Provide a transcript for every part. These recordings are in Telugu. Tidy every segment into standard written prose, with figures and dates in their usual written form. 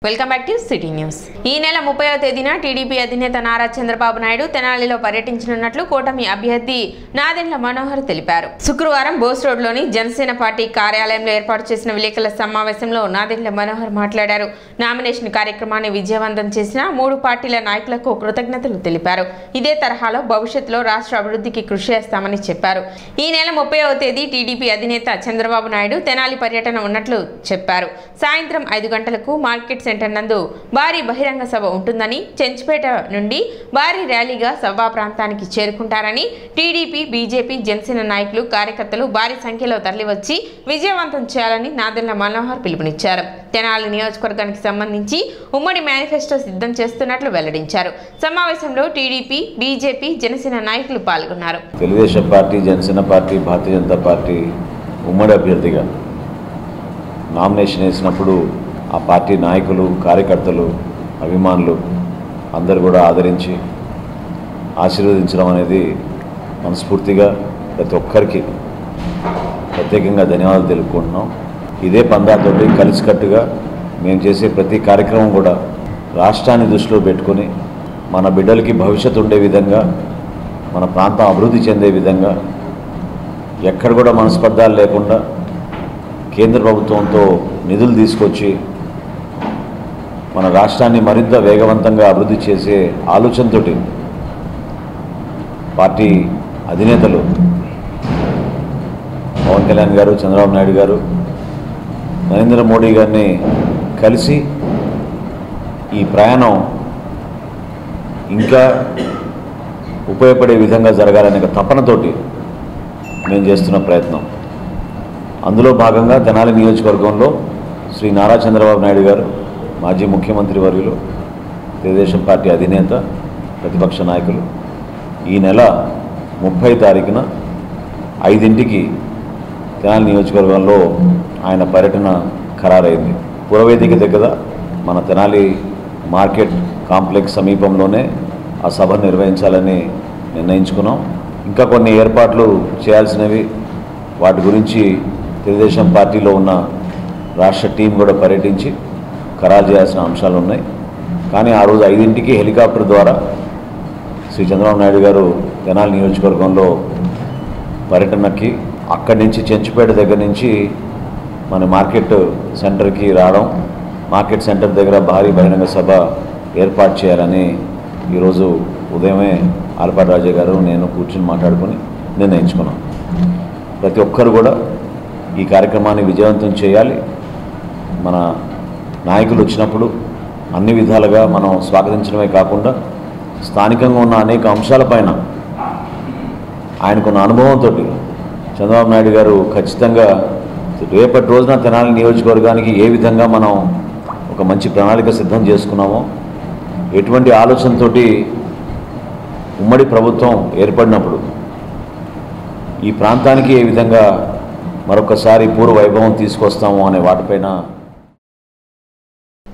Welcome back to city news. ఈ నెల 30వ తేదీన టీడీపీ అధినేత నారా చంద్రబాబు నాయుడు తెనాలిలో పర్యటించనున్నట్లు కూటమి అభ్యర్థి నాదెండ్ల మనోహర్ తెలిపారు. శుక్రవారం బోస్ రోడ్లోని జనసేన పార్టీ కార్యాలయంలో ఏర్పాటు చేసిన విలేకరుల సమావేశంలో నాదెండ్ల మనోహర్ మాట్లాడారు. నామినేషన్ కార్యక్రమాన్ని విజయవంతం చేసిన 3 పార్టీల నాయకులకు కృతజ్ఞతలు తెలిపారు. ఇదే తరహాలో భవిష్యత్తులో రాష్ట్ర అభివృద్ధికి కృషి చేస్తామని చెప్పారు. ఈ నెల 30వ తేదీ టీడీపీ అధినేత చంద్రబాబు నాయుడు తెనాలి పర్యటన ఉన్నట్లు చెప్పారు. సాయంత్రం 5 గంటలకు మార్కెట్ సెంటర్ నందు భారీ బహిరంగ సభ ఉంటుందని, చెంచుపేట నుండి భారీ ర్యాలీగా సభా ప్రాంతానికి చేరుకుంటారని, టీడీపీ, బీజేపీ, జనసేన నాయకులు, కార్యకర్తలు భారీ సంఖ్యలో తరలివచ్చి విజయవంతం చేయాలని నాదెండ్ల మనోహర్ పిలుపునిచ్చారు. తెనాలి నియోజకవర్గానికి సంబంధించి ఉమ్మడి మేనిఫెస్టో సిద్ధం చేస్తున్నట్లు వెల్లడించారు. సమావేశంలో టీడీపీ, బీజేపీ, జనసేన నాయకులు పాల్గొన్నారు. Telugu Desam party, Janasena party, Bharatiya Janata party ఉమ్మడి అభ్యర్థిగా నామినేషన్ వేసినప్పుడు ఆ పార్టీ నాయకులు, కార్యకర్తలు, అభిమానులు అందరూ కూడా ఆదరించి ఆశీర్వదించడం అనేది మనస్ఫూర్తిగా ప్రతి ఒక్కరికి ప్రత్యేకంగా ధన్యవాదాలు తెలుపుకుంటున్నాం. ఇదే పందాతోటి కలిసికట్టుగా మేము చేసే ప్రతి కార్యక్రమం కూడా రాష్ట్రాన్ని దృష్టిలో పెట్టుకొని మన బిడ్డలకి భవిష్యత్తు ఉండే విధంగా, మన ప్రాంతం అభివృద్ధి చెందే విధంగా, ఎక్కడ కూడా మనస్పర్ధాలు లేకుండా కేంద్ర ప్రభుత్వంతో నిధులు తీసుకొచ్చి మన రాష్ట్రాన్ని మరింత వేగవంతంగా అభివృద్ధి చేసే ఆలోచనతో పార్టీ అధినేతలు పవన్ కళ్యాణ్ గారు, చంద్రబాబు నాయుడు గారు, నరేంద్ర మోడీ గారిని కలిసి ఈ ప్రయాణం ఇంకా ఉపయోగపడే విధంగా జరగాలనే తపనతోటి మేము చేస్తున్న ప్రయత్నం. అందులో భాగంగా తెనాలి నియోజకవర్గంలో శ్రీ నారా చంద్రబాబు నాయుడు గారు, మాజీ ముఖ్యమంత్రి వర్యులు, తెలుగుదేశం పార్టీ అధినేత, ప్రతిపక్ష నాయకులు ఈ నెల 30 తారీఖున 5ంటికి తెనాలి నియోజకవర్గంలో ఆయన పర్యటన ఖరారైంది. పురవేదిక దగ్గర మన తెనాలి మార్కెట్ కాంప్లెక్స్ సమీపంలోనే ఆ సభ నిర్వహించాలని నిర్ణయించుకున్నాం. ఇంకా కొన్ని ఏర్పాట్లు చేయాల్సినవి, వాటి గురించి తెలుగుదేశం పార్టీలో ఉన్న రాష్ట్ర టీం కూడా పర్యటించి ఖరారు చేయాల్సిన అంశాలు ఉన్నాయి. కానీ ఆ రోజు 5ంటికి హెలికాప్టర్ ద్వారా శ్రీ చంద్రబాబు నాయుడు గారు తెనాలి నియోజకవర్గంలో పర్యటనకి, అక్కడి నుంచి చెంచుపేట దగ్గర నుంచి మన మార్కెట్ సెంటర్కి రావడం, మార్కెట్ సెంటర్ దగ్గర భారీ బహిరంగ సభ ఏర్పాటు చేయాలని ఈరోజు ఉదయమే ఆలపాటి రాజా గారు, నేను కూర్చుని మాట్లాడుకొని నిర్ణయించుకున్నాం. ప్రతి ఒక్కరు కూడా ఈ కార్యక్రమాన్ని విజయవంతం చేయాలి. మన నాయకులు వచ్చినప్పుడు అన్ని విధాలుగా మనం స్వాగతించడమే కాకుండా స్థానికంగా ఉన్న అనేక అంశాలపైన ఆయనకున్న అనుభవంతో చంద్రబాబు నాయుడు గారు ఖచ్చితంగా రేపటి రోజున తెనాలి నియోజకవర్గానికి ఏ విధంగా మనం ఒక మంచి ప్రణాళిక సిద్ధం చేసుకున్నామో, ఎటువంటి ఆలోచనతోటి ఉమ్మడి ప్రభుత్వం ఏర్పడినప్పుడు ఈ ప్రాంతానికి ఏ విధంగా మరొకసారి పూర్వ వైభవం తీసుకొస్తాము అనే వాటిపైన.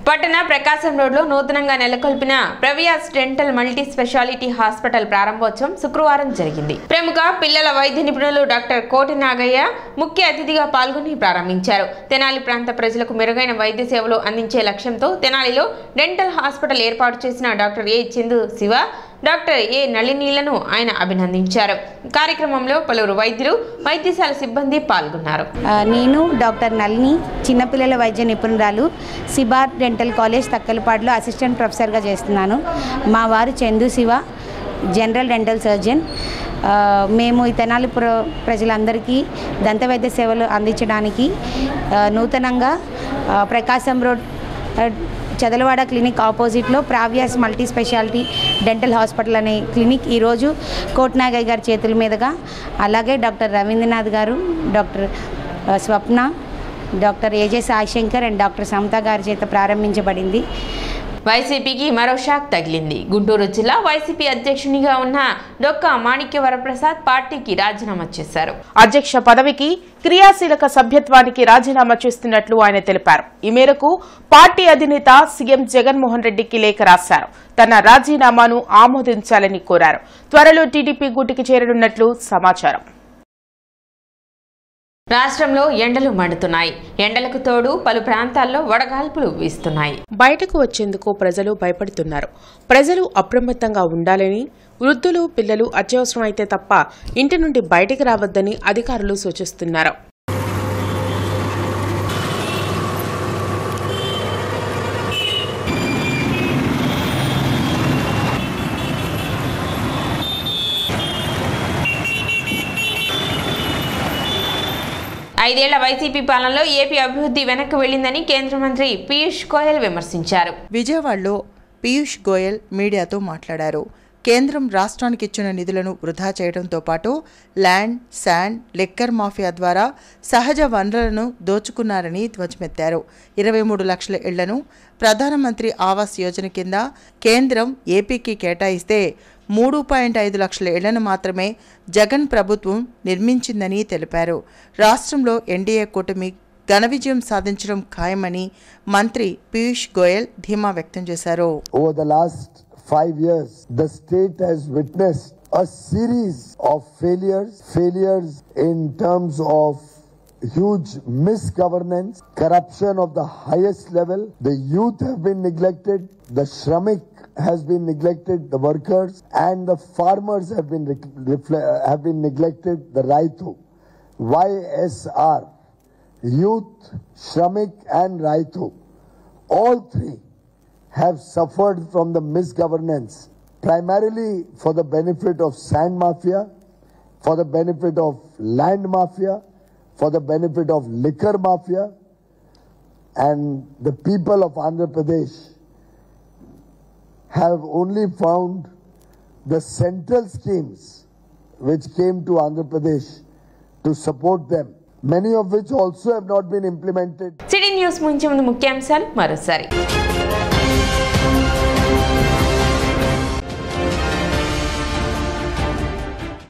పట్టణ ప్రకాశం రోడ్లో నూతనంగా నెలకొల్పిన ప్రవ్యాస్ డెంటల్ మల్టీ స్పెషాలిటీ హాస్పిటల్ ప్రారంభోత్సవం శుక్రవారం జరిగింది. ప్రముఖ పిల్లల వైద్య నిపుణులు డాక్టర్ కోటి నాగయ్య ముఖ్య అతిథిగా పాల్గొని ప్రారంభించారు. తెనాలి ప్రాంత ప్రజలకు మెరుగైన వైద్య సేవలు అందించే లక్ష్యంతో తెనాలిలో డెంటల్ హాస్పిటల్ ఏర్పాటు చేసిన doctor A Chandu Siva, doctor A నళినీలను ఆయన అభినందించారు. కార్యక్రమంలో పలువురు వైద్యులు, వైద్యశాల సిబ్బంది పాల్గొన్నారు. నేను డాక్టర్ నళిని, చిన్నపిల్లల వైద్య నిపుణురాలు, సిబార్ డెంటల్ కాలేజ్ తక్కలపాడులో అసిస్టెంట్ ప్రొఫెసర్గా చేస్తున్నాను. మా వారు Chandu Shiva, general dental surgeon. మేము ఈ తెనాలి ప్రజలందరికీ దంత వైద్య సేవలు అందించడానికి నూతనంగా ప్రకాశం రోడ్ చదలవాడ క్లినిక్ ఆపోజిట్లో ప్రావ్యాస్ మల్టీ స్పెషాలిటీ డెంటల్ హాస్పిటల్ అనే క్లినిక్ ఈరోజు కోట్నాగయ్య గారి చేతుల మీదుగా, అలాగే డాక్టర్ రవీంద్రనాథ్ గారు, doctor Swapna, doctor AJ Saishankar and doctor Samatha గారి చేత ప్రారంభించబడింది. వైసీపీకి మరో షాక్ తగిలింది. గుంటూరు జిల్లా వైసీపీ అధ్యక్షునిగా ఉన్న డొక్కా మాణిక్య వరప్రసాద్ పార్టీకి రాజీనామా చేశారు. అధ్యక్ష పదవికి క్రియాశీలక సభ్యత్వానికి రాజీనామా చేస్తున్నట్లు ఆయన తెలిపారు. ఈ మేరకు పార్టీ అధినేత సీఎం జగన్మోహన్ రెడ్డికి లేఖ రాశారు. తన రాజీనామాను ఆమోదించాలని కోరారు. త్వరలో టీడీపీ గూటికి చేరనున్నట్లు సమాచారం. రాష్ట్రంలో ఎండలు మండుతున్నాయి. ఎండలకు తోడు పలు ప్రాంతాల్లో వడగాల్పులు వీస్తున్నాయి. బయటకు వచ్చేందుకు ప్రజలు భయపడుతున్నారు. ప్రజలు అప్రమత్తంగా ఉండాలని, వృద్ధులు, పిల్లలు అత్యవసరమైతే తప్ప ఇంటి నుండి బయటికి రావద్దని అధికారులు సూచిస్తున్నారు. ఐదేళ్ల వైసీపీ పాలనలో ఏపీ అభివృద్ధి వెనక్కి వెళ్లిందని కేంద్ర మంత్రి పీయూష్ గోయల్ విమర్శించారు. విజయవాడలో పీయూష్ గోయల్ మీడియాతో మాట్లాడారు. కేంద్రం రాష్ట్రానికి ఇచ్చిన నిధులను వృధా చేయడంతో పాటు ల్యాండ్, శాండ్, లిక్కర్ మాఫియా ద్వారా సహజ వనరులను దోచుకున్నారని ధ్వజమెత్తారు. 23 లక్షల ఇళ్లను ప్రధానమంత్రి ఆవాస్ యోజన కింద కేంద్రం ఏపీకి కేటాయిస్తే 3.5 లక్షల ఇళ్లను మాత్రమే జగన్ ప్రభుత్వం నిర్మించిందని తెలిపారు. రాష్ట్రంలో ఎన్డీఏ కూటమి ఘన విజయం సాధించడం ఖాయమని మంత్రి పీయూష్ గోయల్ ధీమా వ్యక్తం చేశారు. Over the last 5 years, the state has witnessed a series of failures in terms of huge misgovernance, corruption of the highest level. The youth have been neglected, the Shramik has been neglected, the workers, and the farmers have been neglected, the Raitu. YSR, youth, Shramik and Raitu, all three have suffered from the misgovernance, primarily for the benefit of sand mafia, for the benefit of land mafia, for the benefit of liquor mafia, and the people of Andhra Pradesh have only found the central schemes which came to Andhra Pradesh to support them, many of which also have not been implemented. City news ముంచే ముందు ముఖ్యాంశాలు మరోసారి.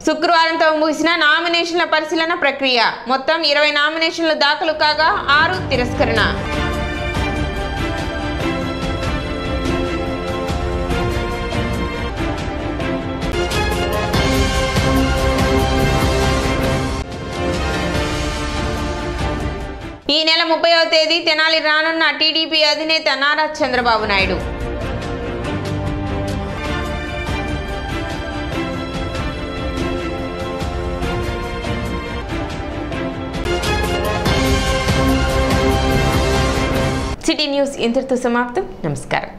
శుక్రవారంతో ముగిసిన నామినేషన్ల పరిశీలన ప్రక్రియ. మొత్తం 20 నామినేషన్లు దాఖలు కాగా 6 తిరస్కరణ. ఈ నెల 30వ తేదీ తెనాలి రానున్న టీడీపీ అధినేత నారా చంద్రబాబు నాయుడు. సిటీ న్యూస్ ఇంతటితో సమాప్తం. నమస్కారం.